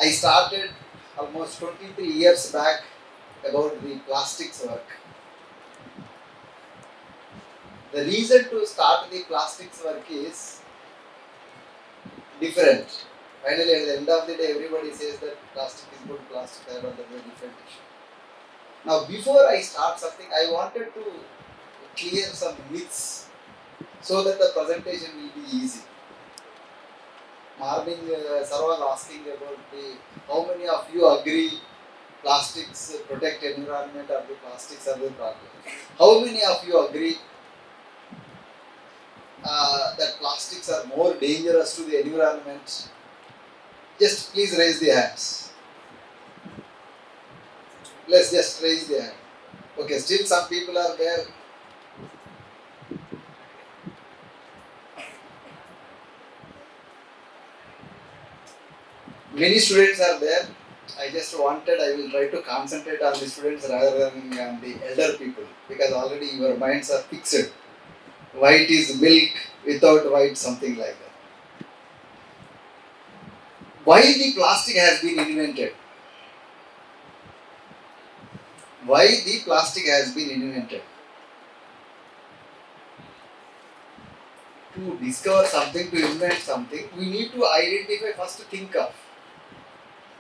I started almost 23 years back about the plastics work. The reason to start the plastics work is different. Finally, at the end of the day, everybody says that plastic is good, plastic is bad, that's a different issue. Now, before I start something, I wanted to clear some myths so that the presentation will be easy. Morning, sir was asking about how many of you agree plastics protect environment or the plastics are the problem. How many of you agree that plastics are more dangerous to the environment? Just please raise the hands. Let's just raise the hand. Okay, still some people are there. Many students are there. I will try to concentrate on the students rather than on the elder people because already your minds are fixed. White is milk, without white, something like that. Why the plastic has been invented? Why the plastic has been invented? To discover something, to invent something, we need to identify first to think of.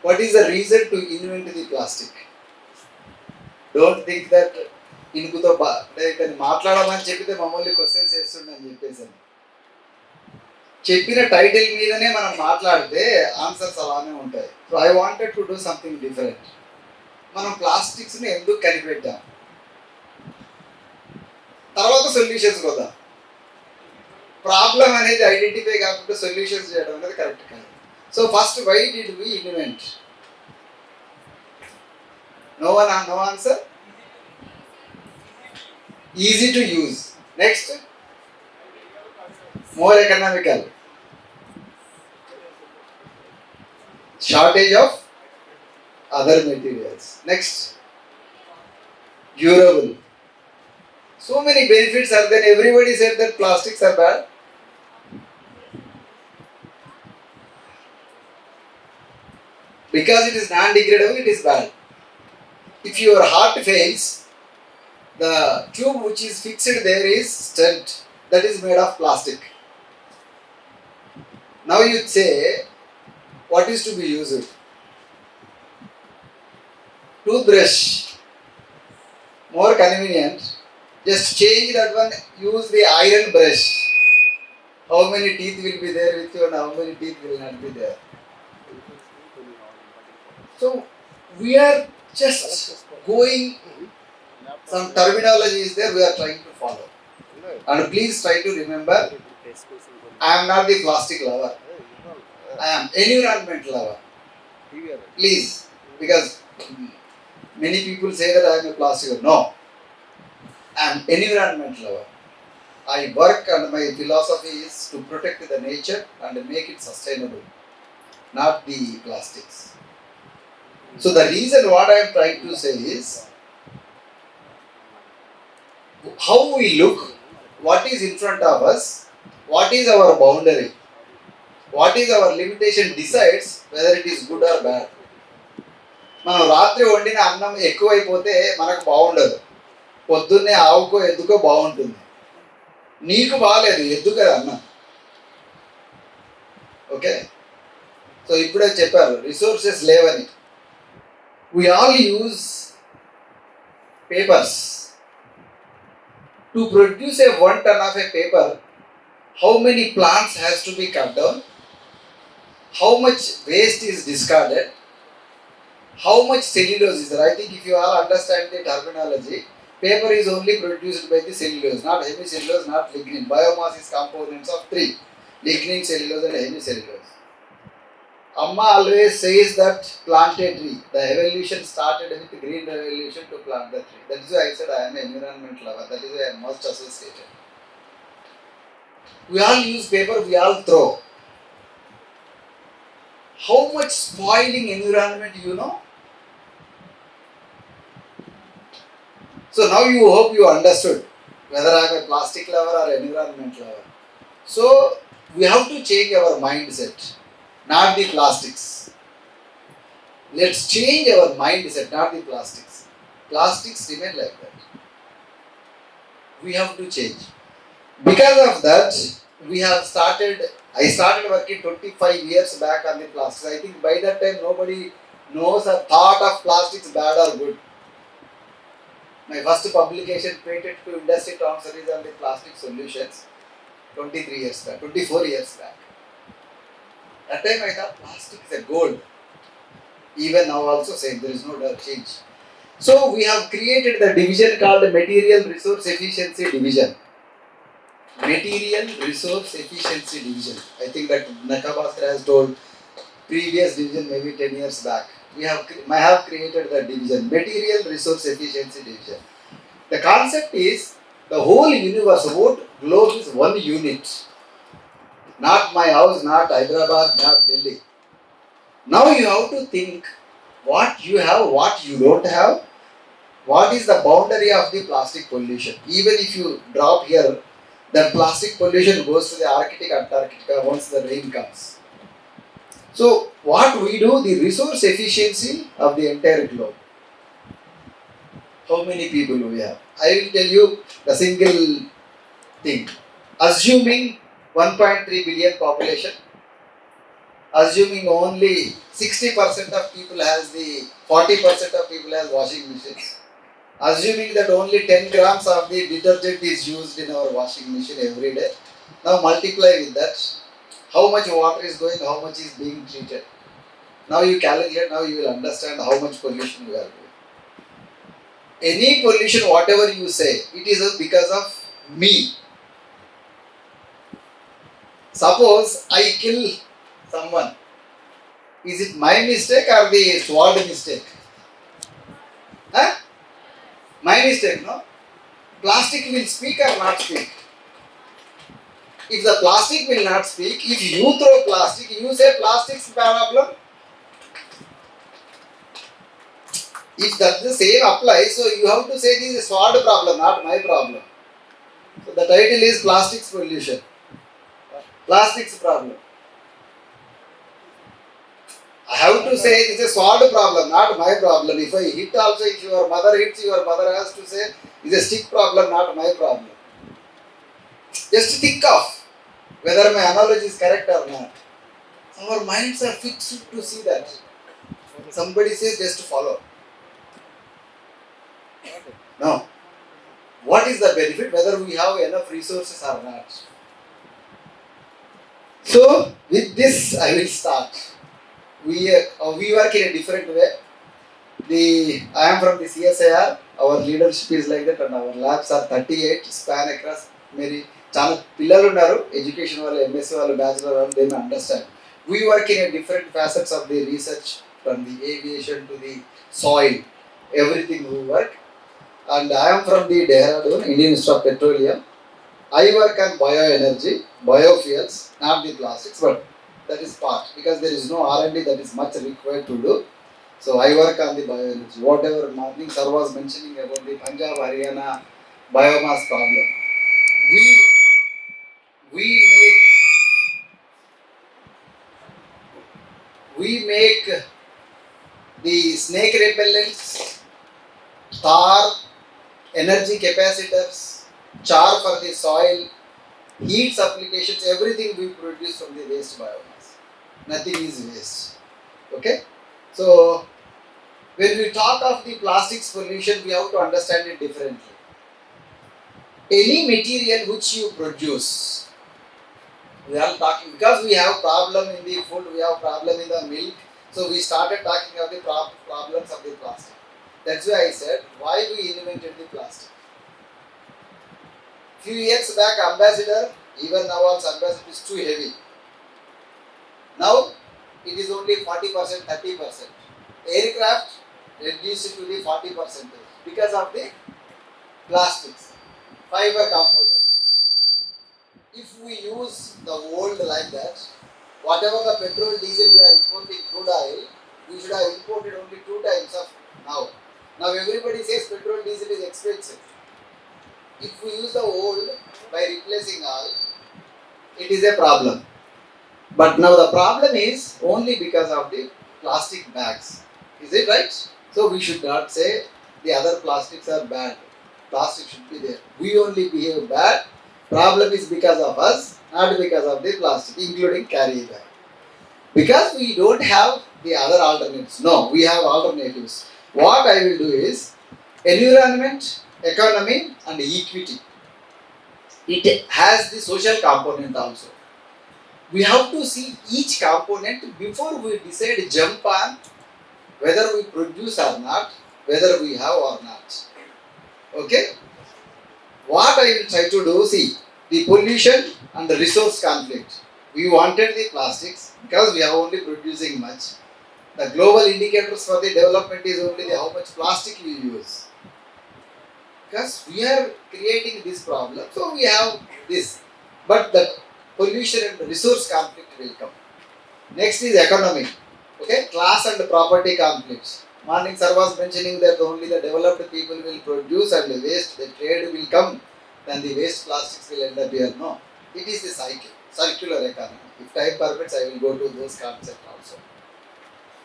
What is the reason to invent the plastic? Don't think that ఇనుకుతో మాట్లాడమని చెప్పితే మమ్మల్ని questions చేస్తుండని చెప్పేసి చెప్పిన title మీదనే మనం మాట్లాడితే answers అలానే ఉంటాయి. So I wanted to do something different. మనం ప్లాస్టిక్స్ని ఎందుకు కనిపెట్టాం, తర్వాత సొల్యూషన్స్ వద్దాం. ప్రాబ్లం అనేది ఐడెంటిఫై కాకుండా సొల్యూషన్స్ చేయడం అనేది కరెక్ట్ కాదు. So first why did we invent? No answer? Easy to use. Next, more economical. Shortage of other materials. Next, durable. So many benefits are there. Everybody said that plastics are bad. Because it is non-degradable, it is bad. If your heart fails, the tube which is fixed there is stent that is made of plastic. Now you say, what is to be used? Toothbrush, more convenient. Just change that one, use the iron brush. How many teeth will be there with you and how many teeth will not be there? So we are just going, some terminology is there, we are trying to follow. And please try to remember, I am not the plastic lover, I am environment lover. Please, because many people say that I am a plastic lover. No, I am environment lover. I work and my philosophy is to protect the nature and make it sustainable, not the plastics. So the reason what I am trying to say is, how we look, what is in front of us, what is our boundary, what is our limitation decides whether it is good or bad. మనం రాత్రి వండిన అన్నం ఎక్కువైపోతే మనకు బాగుండదు, పొద్దున్నే ఆవుకో ఎద్దుకో బాగుంటుంది. నీకు బాగాలేదు, ఎద్దు కదా అన్నం. ఓకే, సో ఇప్పుడే చెప్పారు రిసోర్సెస్ లేవని. We all use papers. To produce a 1 ton of a paper, how many plants has to be cut down? How much waste is discarded? How much cellulose is there? I think if you all understand the terminology, paper is only produced by the cellulose, not hemicellulose, not lignin. Biomass is components of 3: lignin, cellulose and hemicellulose. Amma always says that plant a tree. The evolution started with the green revolution to plant the tree. That is why I said I am an environment lover. That is why I am most associated. We all use paper, we all throw. How much spoiling environment you know? So now you hope you understood whether I am a plastic lover or environment lover. So we have to change our mindset. Not the plastics. Let's change our mindset, not the plastics. Plastics remain like that. We have to change. Because of that, I started working 25 years back on the plastics. I think by that time nobody knows or thought of plastics bad or good. My first publication patent to industry transfer is on the plastic solutions 23 years back, 24 years back. That time I thought plastic is a gold. Even now also same, there is no change. So we have created the division called Material Resource Efficiency Division. Material Resource Efficiency Division. I think that Bhasker has told previous division maybe 10 years back. I have created the division, Material Resource Efficiency Division. The concept is the whole universe, the whole globe is one unit. Not my house, not Hyderabad, not Delhi. Now you have to think what you have, what you don't have, what is the boundary of the plastic pollution. Even if you drop here, the plastic pollution goes to the Arctic, Antarctica once the rain comes. So what we do, the resource efficiency of the entire globe. How many people we have? I will tell you the single thing. Assuming 1.3 billion population, assuming only 60% of people has the 40% of people has washing machines, assuming that only 10 grams of the detergent is used in our washing machine every day. Now multiply with that, how much water is going, how much is being treated. Now you calculate, now you will understand how much pollution we are doing. Any pollution, whatever you say, it is because of me. Suppose I kill someone. Is it my mistake or the sword mistake? Huh? My mistake, no? Plastic will speak or not speak? If the plastic will not speak, if you throw plastic, you say plastic's problem. If that the same applies, so you have to say this is sword problem, not my problem. So the title is Plastics Pollution. Plastics problem. I have to say it's a sword problem, not my problem. If I hit also, if your mother hits, your mother has to say it's a stick problem, not my problem. Just think of whether my analogy is correct or not. Our minds are fixed to see that. Somebody says just follow. No. What is the benefit whether we have enough resources or not? So with this I will start. We work in a different way. I am from the CSIR. Our leadership is like that, and our labs are 38 span across. Many చాలా పిల్లలు ఉన్నారు education వాళ్ళు MSc వాళ్ళు bachelor వాళ్ళు they may understand we work in a different facets of the research, from the aviation to the soil, everything we work. And I am from the Dehradun, Indian Institute of Petroleum. I work on bioenergy, biofuels, not the plastics, but that is part, because there is no R&D that is much required to do. So I work on the bioenergy. Whatever morning sir was mentioning about the Punjab, Haryana biomass problem, we make the snake repellents, tar, energy capacitors, char for the soil, heat applications, everything we produce from the waste biomass. Nothing is waste. Okay? So, when we talk of the plastics pollution, we have to understand it differently. Any material which you produce, we are talking, because we have problem in the food, we have problem in the milk, so we started talking of the problems of the plastic. That's why I said, why we invented the plastic. Few years back, ambassador, even now also ambassador is too heavy. Now, it is only 40%, 30%. Aircraft reduced to the 40% because of the plastics, fiber composite. If we use the old like that, whatever the petrol, diesel we are importing, crude oil, we should have imported only 2 times of now. Now everybody says petrol, diesel is expensive. If we use the old by replacing oil, it is a problem. But now the problem is only because of the plastic bags. Is it right? So we should not say the other plastics are bad. Plastic should be there. We only behave bad. Problem is because of us, not because of the plastic, including carry bag. Because we don't have the other alternatives. No, we have alternatives. What I will do is environment, economy, and equity. It has the social component also. We have to see each component before we decide jump on whether we produce or not, whether we have or not. Okay? What I will try to do, see, the pollution and the resource conflict. We wanted the plastics because we are only producing much. The global indicators for the development is only the how much plastic we use. Because we are creating this problem, so we have this. But the pollution and the resource conflict will come. Next is economy. Okay, class and property conflicts. Morning sir was mentioning that only the developed people will produce and the waste, the trade will come, then the waste plastics will end up here. No, it is the cycle, circular economy. If time permits, I will go to those concepts also.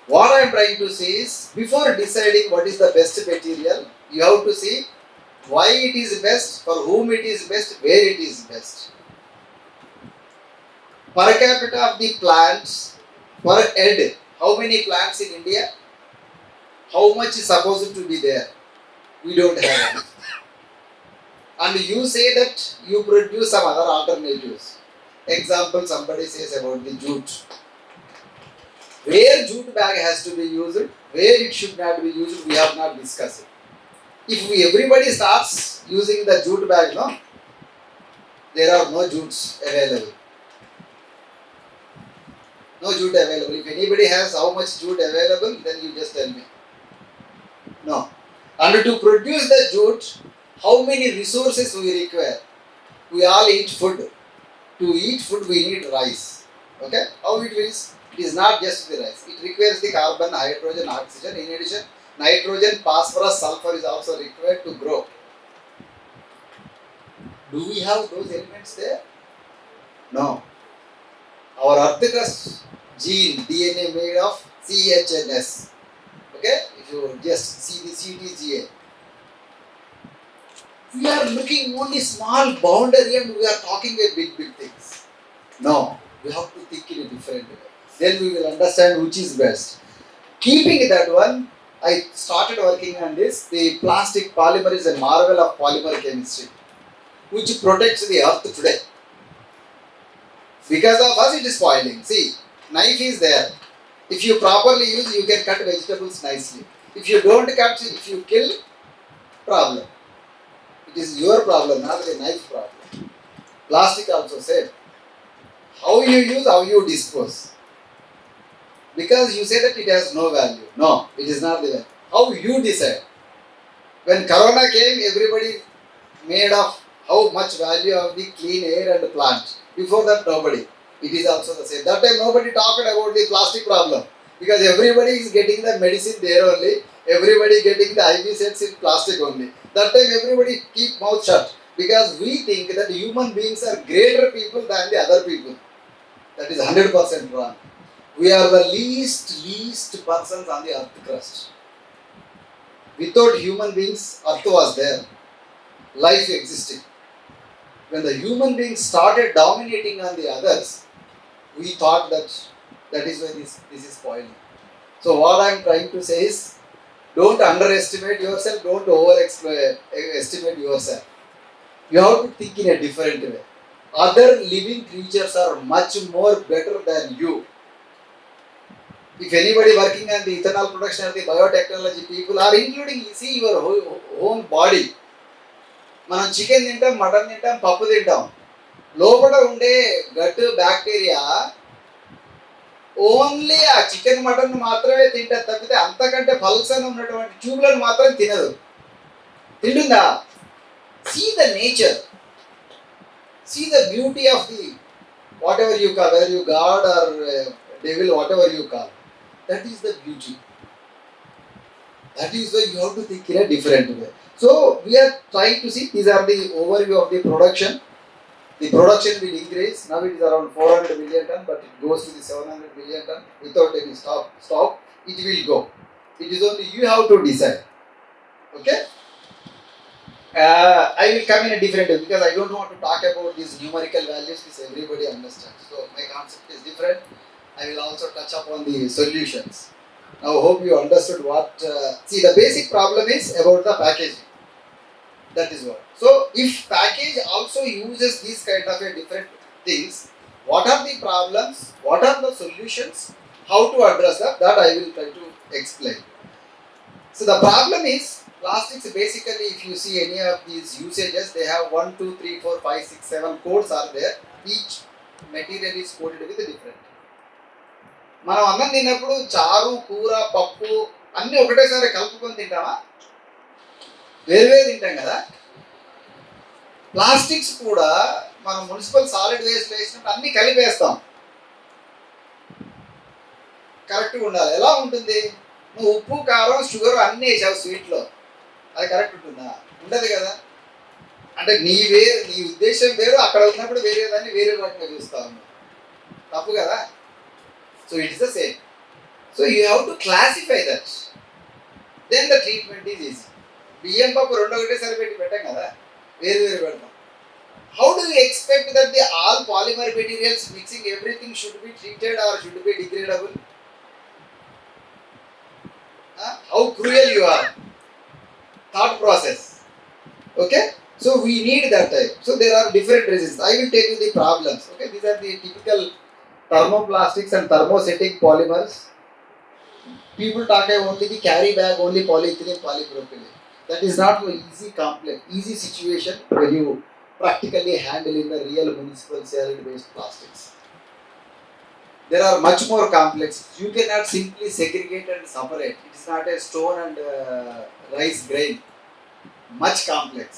What I am trying to say is, before deciding what is the best material, you have to see why it is best, for whom it is best, where it is best. Per capita of the plants per head, how many plants in India? How much is supposed to be there? We don't have any. And you say that you produce some other alternatives. Example, somebody says about the jute. Where jute bag has to be used, where it should not be used, we have not discussed it. If everybody starts using the jute bag, no, there are no jutes available. No jute available. If anybody has how much jute available, then you just tell me. No. And to produce the jute, how many resources we require? We all eat food. To eat food, we need rice. Okay? How it is? It is not just the rice. It requires the carbon, hydrogen, oxygen. In addition, nitrogen, phosphorus, sulfur is also required to grow. Do we have those elements there? No. Our earth crust gene, DNA made of CHNS. Okay? If you just see the CTGA. We are looking only small boundary and we are talking about big things. No. We have to think in a different way. Then we will understand which is best. Keeping that one, I started working on this. The plastic polymer is a marvel of polymer chemistry, which protects the earth today. Because of us, it is spoiling. See, knife is there. If you properly use, you can cut vegetables nicely. If you don't cut, if you kill, problem. It is your problem, not the knife problem. Plastic also said, how you use, how you dispose. Because you say that it has no value. No, it is not the value. How you decide. When Corona came, everybody made of how much value of the clean air and the plant. Before that, nobody. It is also the same. That time, nobody talked about the plastic problem. Because everybody is getting the medicine there only. Everybody getting the IV sets in plastic only. That time, everybody keep mouth shut. Because we think that human beings are greater people than the other people. That is 100% wrong. We are the least persons on the earth crust. Without human beings, earth was there. Life existed. When the human beings started dominating on the others, we thought that is why this is spoiling. So what I am trying to say is, don't underestimate yourself, don't overestimate yourself. You have to think in a different way. Other living creatures are much more better than you. If anybody working on the ethanol production or the biotechnology, people are including, see your own body. మనం chicken తింటాం, mutton తింటాం, పప్పు తింటాం. లోపల ఉండే gut bacteria only ఆ chicken mutton మాత్రమే తింటారు తప్పితే అంతకంటే పల్సన్ ఉన్నటువంటి ట్యూబ్లను మాత్రం తినదు. తింటుందా? See the nature, see the beauty of the whatever you call, whether you god or devil, whatever you call, that is the beauty. That is why you have to think in a different way. So we are trying to see, these are the overview of the production. The production will increase. Now it is around 400 million ton, but it goes to the 700 million ton without any stop. It will go. It is only you have to decide. Okay? I will come in a different way because I don't want to talk about these numerical values which everybody understands. So my concept is different. I will also touch upon the solutions. Now hope you understood what. See, the basic problem is about the packaging. That is what. So if package also uses these kind of a different things, what are the problems? What are the solutions? How to address that? That I will try to explain. So the problem is plastics basically, if you see any of these usages, they have 1, 2, 3, 4, 5, 6, 7 codes are there. Each material is coded with a different. మనం అన్నం తిన్నప్పుడు చారు కూర పప్పు అన్నీ ఒకటేసారి కలుపుకొని తింటామా? వేరువేరు తింటాం కదా. ప్లాస్టిక్స్ కూడా మనం మున్సిపల్ సాలిడ్ వేస్ట్ వేసినప్పుడు అన్నీ కలిపేస్తాం. కరెక్ట్గా ఉండాలి. ఎలా ఉంటుంది? నువ్వు ఉప్పు కారం షుగర్ అన్నీ వేసావు స్వీట్లో, అది కరెక్ట్ ఉంటుందా? ఉండదు కదా. అంటే నీ ఉద్దేశం వేరు, అక్కడ ఉన్నప్పుడు వేరే దాన్ని వేరే రకంగా చూస్తావు, తప్పు కదా. So it's the same. So you have to classify that, then the treatment is easy. బియ్యం పప్పు రెండు ఒకటేసారి పెట్టాం కదా, వేరు పెడతాం. How do you expect that the all polymer materials mixing everything should be treated or should be degradable? How cruel you are. Thought process. Okay? So we need that type. So there are different reasons. I will tell you the problems. Okay? These are the typical thermoplastics and thermosetting polymers. People talk about only the carry bag, only polyethylene, polypropylene. That is not an easy situation when you practically handle in the real municipal solid waste plastics. There are much more complex. You cannot simply segregate and separate. It is not a stone and rice grain. Much complex.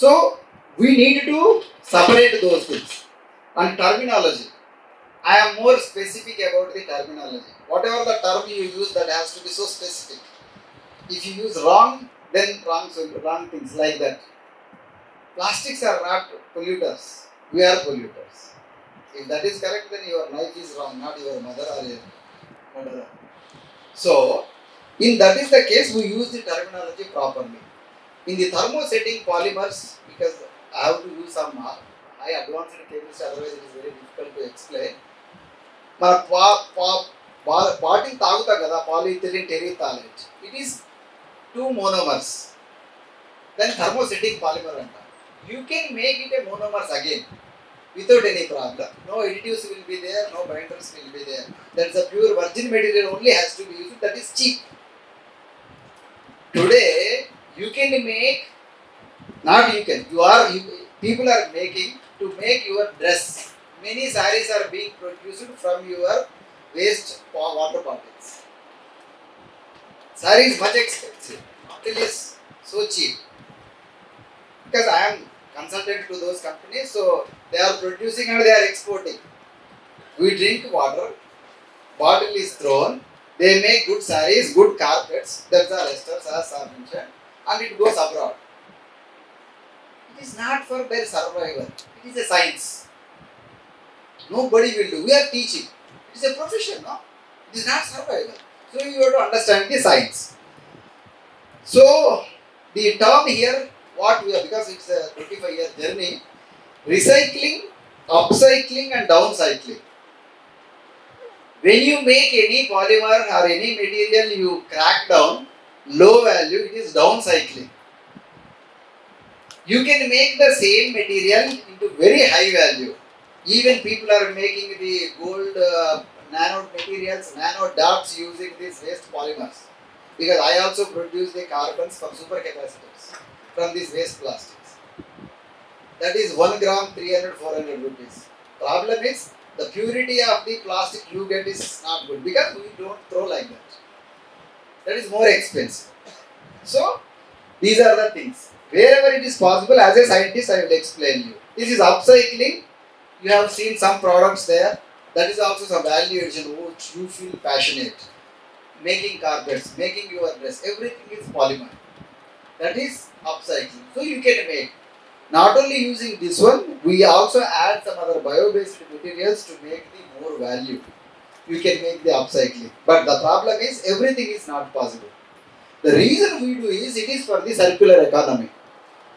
So we need to separate those things. And terminology, I am more specific about the terminology. Whatever the term you use, that has to be so specific. If you use wrong, then wrong things like that. Plastics are not polluters. We are polluters. If that is correct, then your life is wrong, not your mother or your mother. So, in that is the case, we use the terminology properly. In the thermosetting polymers, because I have to use some high advanced chemistry, otherwise it is very difficult to explain. మన bottle తాగుతాం కదా, polyethylene టెరిథాలేట్, it is 2 monomers. Then thermosetting polymer అంటారు. You can make it a monomers again without any problem. No additives will be there, no binders will be there. That's a pure virgin material only has to be used. That is cheap. Today you can make, not you can, people are making to make your dress. Many sarees are being produced from your waste water bottles. Saree is much expensive. Bottle is so cheap. Because I am consultant to those companies, so they are producing and they are exporting. We drink water, bottle is thrown, they make good sarees, good carpets, that's the esters as I mentioned, and it goes abroad. It is not for their survival, it is a science. Nobody will do, we are teaching. It is a profession, no? It is not survival. So you have to understand the science. So the term here, what we are, because it's a 25-year journey, recycling, upcycling and downcycling. When you make any polymer or any material you crack down, low value, it is downcycling. You can make the same material into very high value. Even people are making the gold nano materials, nano dots using these waste polymers. Because I also produce the carbons for supercapacitors from these waste plastics. That is 1 gram 300-400 rupees. Problem is the purity of the plastic you get is not good because we don't throw like that. That is more expensive. So these are the things. Wherever it is possible, as a scientist I will explain you. This is upcycling. You have seen some products there. That is also some value addition which you feel passionate. Making carpets, making your dress, everything is polymer. That is upcycling. So you can make. Not only using this one, we also add some other bio-based materials to make the more value. you can make the upcycling. But the problem is everything is not possible. The reason we do is it is for the circular economy.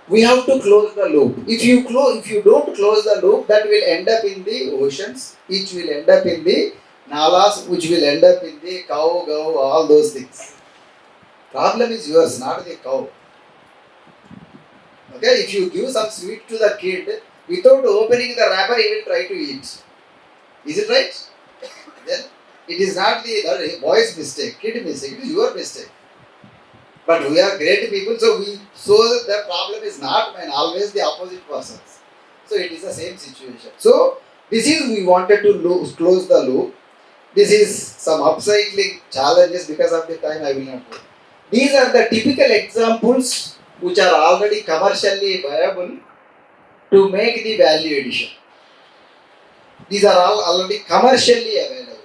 We have to close the loop. If you don't close the loop, that will end up in the oceans, which will end up in the nalas, which will end up in the cow, all those things. Problem is yours, not the cow. Okay, if you give some sweet to the kid without opening the wrapper, he will try to eat. Is it right? Then it is not the boy's mistake, kid mistake. It is your mistake. But we are great people, so the problem is not mine, always the opposite persons. So it is the same situation. So this is we wanted to close the loop. This is some upcycling challenges. Because of the time I will not go. These are the typical examples which are already commercially viable to make the value addition. These are all already commercially available.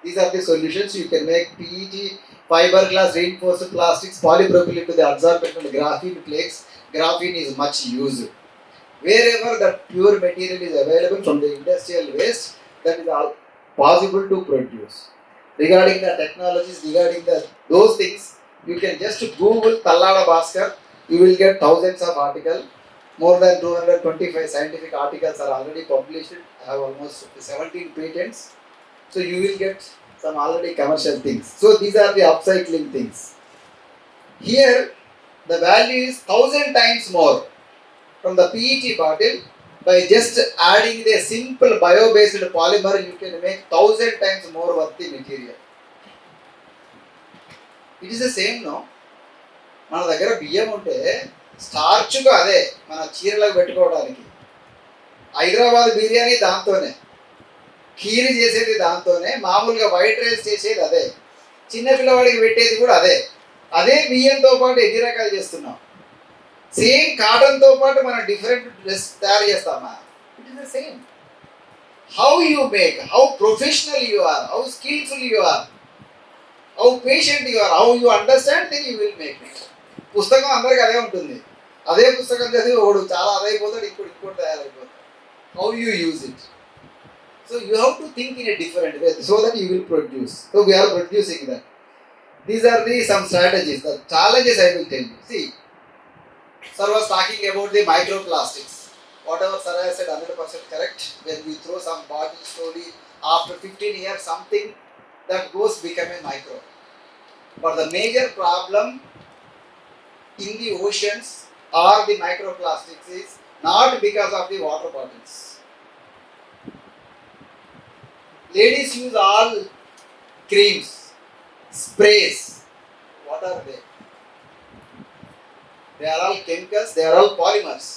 These are the solutions. You can make PET, fiberglass, reinforced plastics, polypropylene to the adsorbent and graphene flakes. Graphene is much used. Wherever the pure material is available from the industrial waste, that is all possible to produce. Regarding the technologies, regarding those things, you can just Google Thallada Bhasker. You will get thousands of articles. More than 225 scientific articles are already published. I have almost 17 patents. So you will get some already commercial things. So these are the upcycling things. Here, the value is 1,000 times more from the PET bottle. By just adding the simple bio-based polymer, you can make 1,000 times more worthy material. It is the same, no? మన దగ్గర బియ్యం ఉంటే స్టార్చ్గా అదే మన చీరలకు పెట్టుకోవడానికి. హైదరాబాద్ బిర్యానీ దాంతోనే, కీరి చేసేది దాంతోనే, మామూలుగా వైట్ రైస్ చేసేది అదే, చిన్నపిల్లవాడికి పెట్టేది కూడా అదే. అదే బియ్యంతో పాటు ఎన్ని రకాలు చేస్తున్నాం. సేమ్ కాటన్తో పాటు మనం డిఫరెంట్ డ్రెస్ తయారు చేస్తామా? It is the same. How you make, how professional you are, how skillful you are, how patient you are, how you understand then you will make it. పుస్తకం అందరికి అదే ఉంటుంది. అదే పుస్తకం చదివి ఒకడు చాలా అదైపోతాడు, ఇంకోటి తయారైపోతాడు. How you use it. So you have to think in a different way so that you will produce. So we're producing that. These are some strategies. The challenges I will tell you. See, sir was talking about the microplastics. Whatever sir has said, 100% correct. When we throw some bottle slowly, after 15 years, something that goes become a micro. But the major problem in the oceans or the microplastics is not because of the water bottles. Ladies use all creams, sprays. What are they? They are all chemicals, they are all polymers.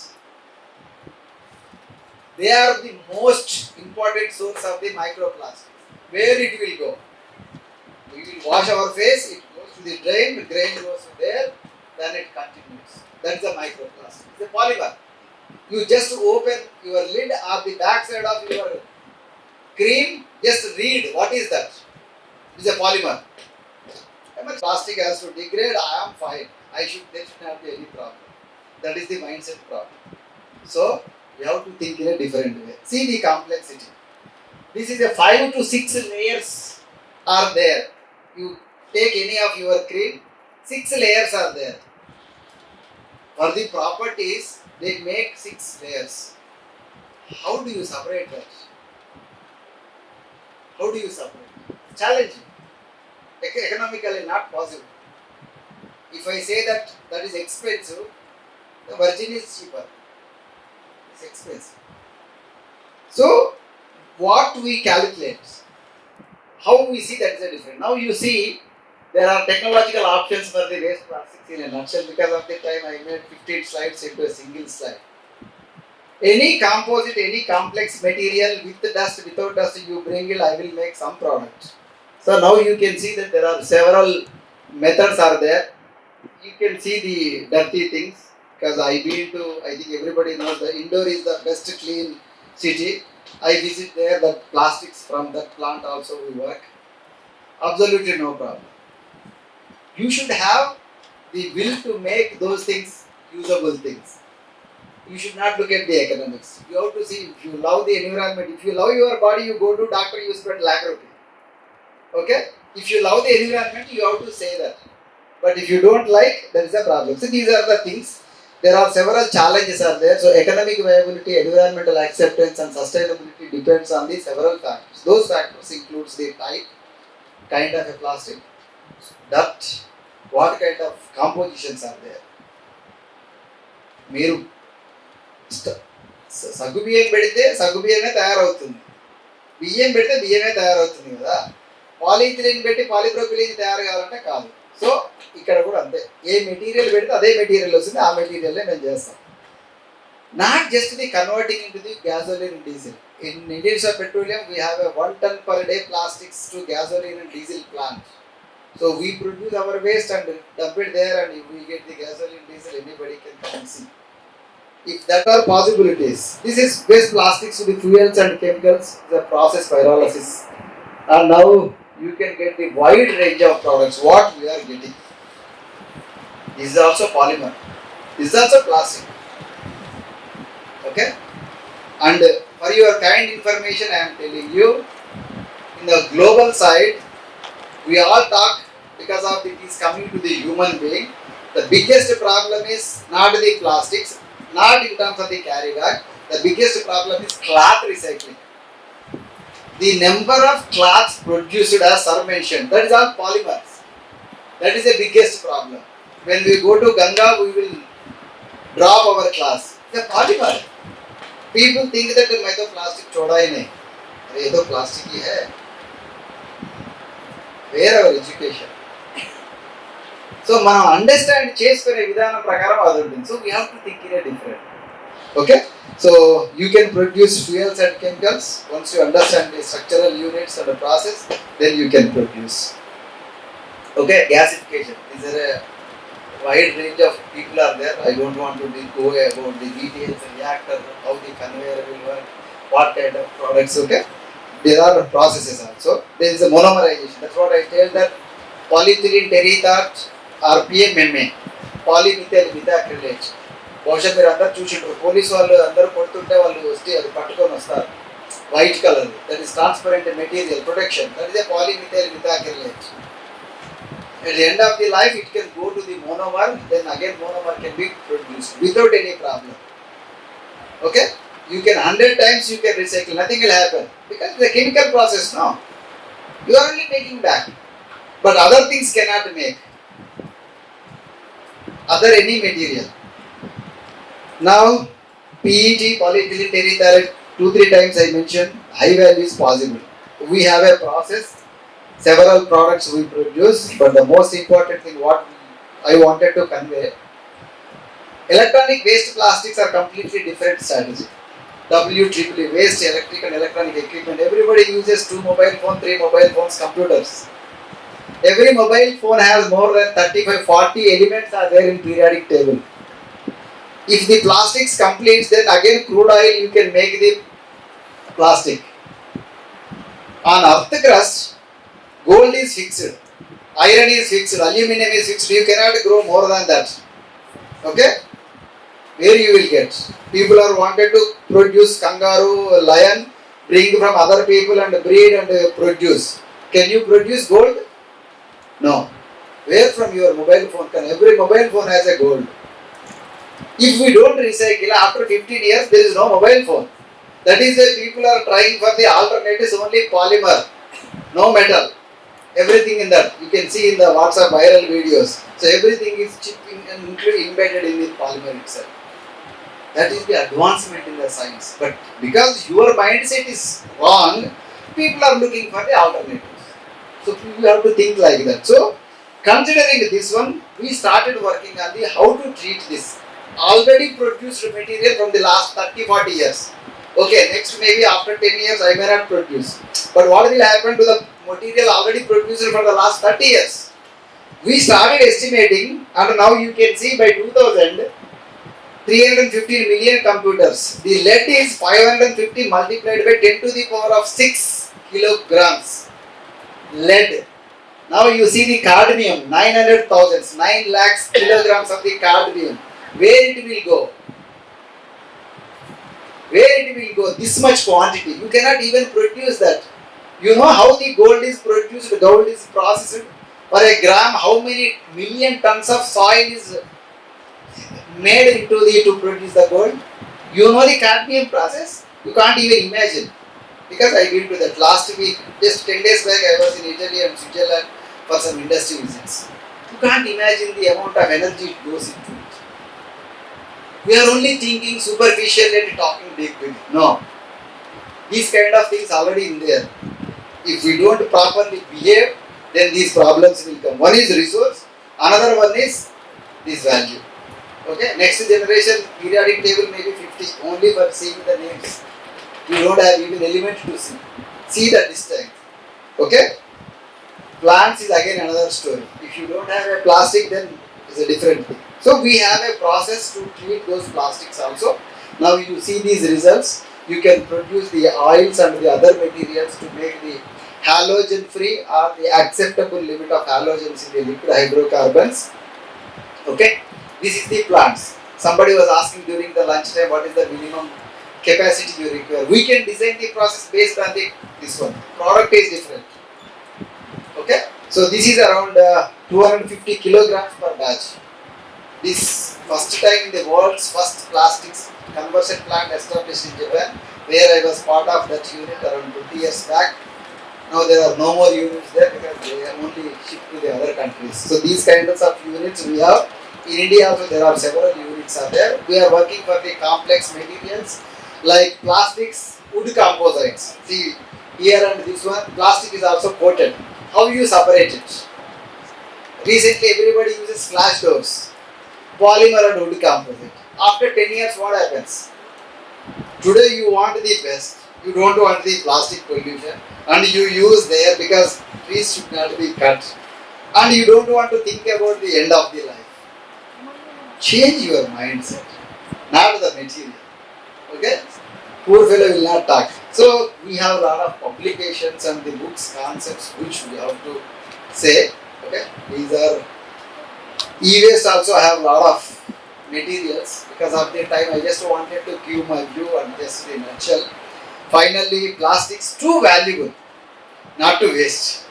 They are the most important source of the microplastics. Where it will go? We will wash our face, it goes to the drain goes to there, then it continues. That is the microplastic. It's a polymer. You just open your lid or the back side of your cream, just read what is that. It is a polymer. Plastic has to degrade, I am fine. There should not be any problem. That is the mindset problem. So, we have to think in a different way. See the complexity. This is a 5 to 6 layers are there. You take any of your cream, 6 layers are there. For the properties, they make 6 layers. How do you separate that? How do you separate? Challenging. Economically not possible. If I say that is expensive, the virgin is cheaper. It's expensive. So, what we calculate, how we see that is a different. Now you see, there are technological options for the waste plastics in a nutshell. Because of the time, I made 15 slides into a single slide. Any composite, any complex material with dust, without dust, you bring it, I will make some product. So now you can see that there are several methods are there. You can see the dirty things, because I think everybody knows that Indore is the best clean city. I visit there, the plastics from that plant also we work. Absolutely no problem. You should have the will to make those things usable things. You should not look at the economics. You have to see, if you love the environment, if you love your body, you go to doctor, you spend lakh rupees. Okay? If you love the environment, you have to say that. But if you don't like, there is a problem. So these are the things. There are several challenges are there. So economic viability, environmental acceptance, and sustainability depends on the several factors. Those factors includes the type, kind of a plastic, dirt, what kind of compositions are there. మీరు సగ్గు బియ్యం పెడితే సగ్గు బియ్యమే తయారవుతుంది, బియ్యం పెడితే బియ్యమే తయారవుతుంది కదా. పాలిథిలిన్ పెట్టి పాలిప్రోపిలిన్ తయారు కావాలంటే కాదు. సో ఇక్కడ కూడా అంతే, ఏ మెటీరియల్ పెడితే అదే మెటీరియల్ వస్తుంది, ఆ మెటీరియల్లే మేము చేస్తాం. Not just the converting in to the gasoline and diesel. In Indians of petroleum we have a 1 ton per day plastics to gasoline and diesel plant. So we produce our waste and dump it there, and if we get the gasoline, diesel, anybody can come and see. If that are possibilities, this is waste plastics to the fuels and chemicals, the process pyrolysis, and now you can get the wide range of products. What we are getting, this is also polymer, this is also plastic. Okay, and for your kind information, I am telling you, in the global side, we all talk because of it is coming to the human being. The biggest problem is not the plastics, not in terms of the carry bag. The biggest problem is cloth recycling. The number of cloths produced, as sir mentioned, that is all polymers. That is the biggest problem. When we go to Ganga, we will drop our cloths. The polymer. People think that मैं तो plastic छोड़ा ही नहीं, अरे ये तो plastic ही है. Where our education? So మనం understand చేసుకునే విధానం ప్రకారం అది ఉంటుంది. So we have to think in a different. Okay, so you can produce fuels and chemicals. Once you understand the structural units and process, then you can produce. Okay, gasification is a wide range of people are there. I don't want to go about the details and reactor, how the conveyor will work, what kind of products. Okay, there are processes also. There is a monomerization. That's what I tell that polyethylene terephthalate RPMMA, polymethyl methacrylate. బహుశా మీరు అందరు చూసింటారు, police వాళ్ళు అందరూ కొడుతుంటే వాళ్ళు వస్తే అది పట్టుకొని వస్తారు, white colour, that is transparent material protection, that is a polymethyl methacrylate. At the end of the life, it can go to the monomer, then again monomer can be produced without any problem. Okay, you can 100 times you can recycle, nothing will happen because the chemical process, no, you are only making back, but other things cannot make, other any material. Now PET, polyethylene terephthalate, 2-3 times I mentioned, high value is possible. We have a process, several products we produce, but the most important thing what I wanted to convey, electronic waste plastics are completely different strategy. WEEE, waste electric and electronic equipment. Everybody uses 2 mobile phones, 3 mobile phones, computers. Every mobile phone has more than 35-40 elements are there in periodic table. If the plastics completes, then again crude oil you can make the plastic. On earth crust, gold is fixed, iron is fixed, aluminum is fixed. You cannot grow more than that. Okay, where you will get? People are wanted to produce kangaroo, lion, bring from other people and breed and produce. Can you produce gold? No. Where from your mobile phone? Can every mobile phone has a gold? If we don't recycle, after 15 years there is no mobile phone. That is why people are trying for the alternatives, only polymer, no metal. Everything in that you can see in the WhatsApp viral videos. So everything is chipping and embedded in the polymer itself. That is the advancement in the science. But because your mindset is wrong, people are looking for the alternatives. So you have to think like that. So considering this one, we started working on the how to treat this already produced material from the last 30-40 years. Okay, next maybe after 10 years I may not produce. But what will happen to the material already produced for the last 30 years? We started estimating, and now you can see by 2000, 315 million computers. The lead is 550 multiplied by 10 to the power of 6 kilograms. Lead. Now you see the cadmium, 900,000, 9 lakhs kilograms of the cadmium. Where it will go? Where it will go? This much quantity. You cannot even produce that. You know how the gold is produced, gold is processed? For a gram, how many million tons of soil is made into the to produce the gold? You know the cadmium process? You can't even imagine. Because I been to that last week, just 10 days back, I was in Italy and Switzerland for some industry visits. You can't imagine the amount of energy it goes into it. We are only thinking superficially and talking deeply. No. These kind of things already in there. If we don't properly behave, then these problems will come. One is resource, another one is this value. Okay, next generation periodic table may be 50 only for seeing the names. You don't have even element to see. See the distance. Okay? Plants is again another story. If you don't have a plastic, then it's a different thing. So we have a process to treat those plastics also. Now you see these results. You can produce the oils and the other materials to make the halogen free or the acceptable limit of halogens in the liquid hydrocarbons. Okay? This is the plants. Somebody was asking during the lunchtime what is the minimum capacity you require. We can design the process based on this one. Product is different. Okay? So this is around 250 kilograms per batch. This first time in the world's first plastics conversion plant established in Japan, where I was part of that unit around 20 years back. Now there are no more units there because they are only shipped to the other countries. So these kinds of units we have. In India also there are several units are there. We are working for the complex materials like plastics, wood composites. See here and this one, plastic is also coated. How you separate it? Recently everybody uses flash doors, polymer and wood composite. After 10 years what happens? Today you want the best, you don't want the plastic pollution and you use there because trees should not be cut and you don't want to think about the end of the life. Change your mindset, not the material. Okay? Poor fellow will not talk. So we have a lot of publications and the books, concepts which we have to say. Okay? These are e-waste also have a lot of materials. Because of the time I just wanted to give my view and just in a nutshell. Finally, plastics too valuable not to waste.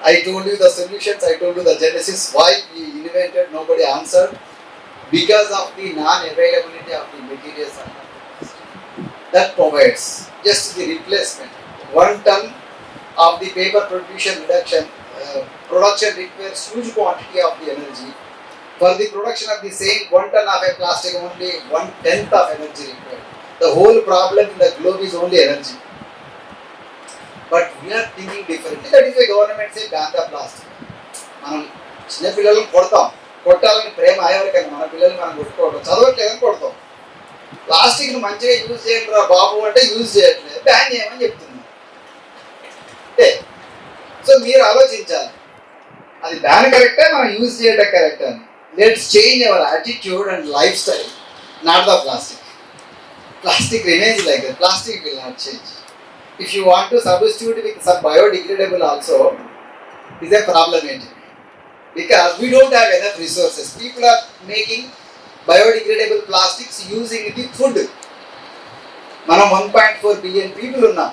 I told you the solutions, I told you the genesis, why we invented, nobody answered. Because of the non-availability of the materials that provides just the replacement. 1 ton of the paper production reduction, production requires huge quantity of the energy. For the production of the same 1 ton of a plastic, only 1/10 of energy required. The whole problem in the globe is only energy. But we are thinking differently. That is why government say ban the plastic. మనం చిన్న పిల్లలను కొట్టాలని ప్రేమ ఆయవరికైనా మన పిల్లల్ని మనం కొట్టుకోవడం చదవట్లేదని కొడతాం. ప్లాస్టిక్ను మంచిగా యూజ్ చేయండి రా బాబు అంటే యూజ్ చేయట్లేదు, బ్యాన్ చేయమని చెప్తున్నాం. అంటే సో మీరు ఆలోచించాలి, అది బ్యాన్ కరెక్టే, మనం యూజ్ చేయడం కరెక్ట్ అని. Let's change our attitude and life style, not the plastic. Plastic remains like that. Plastic will not change. If you want to substitute with some biodegradable also, it is a problematic. Because we don't have enough resources. People are making biodegradable plastics using the food. మనం 1.4 billion people ఉన్నాం.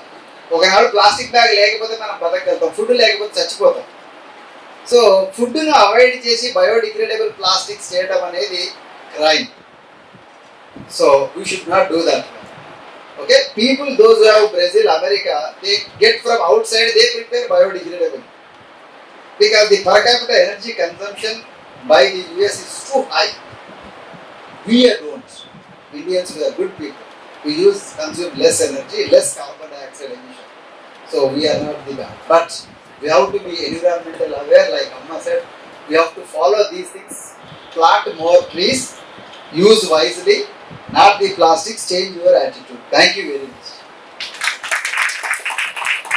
ఒకనాడు plastic bag లేకపోతే మనం బతకగలుగుతాం, food లేకపోతే చచ్చిపోతాం. So ఫుడ్ను avoid చేసి biodegradable plastics చేయడం అనేది crime. So we should not do that. Okay, people those who have Brazil, America, they get from outside, they prepare biodegradable because the per capita energy consumption by the US is too high. We don't. Indians, we are good people. We consume less energy, less carbon dioxide emission. So we are not the bad. But we have to be environmental aware, like Amma said. We have to follow these things. Plant more trees. Use wisely, not the plastics, change your attitude. Thank you very much.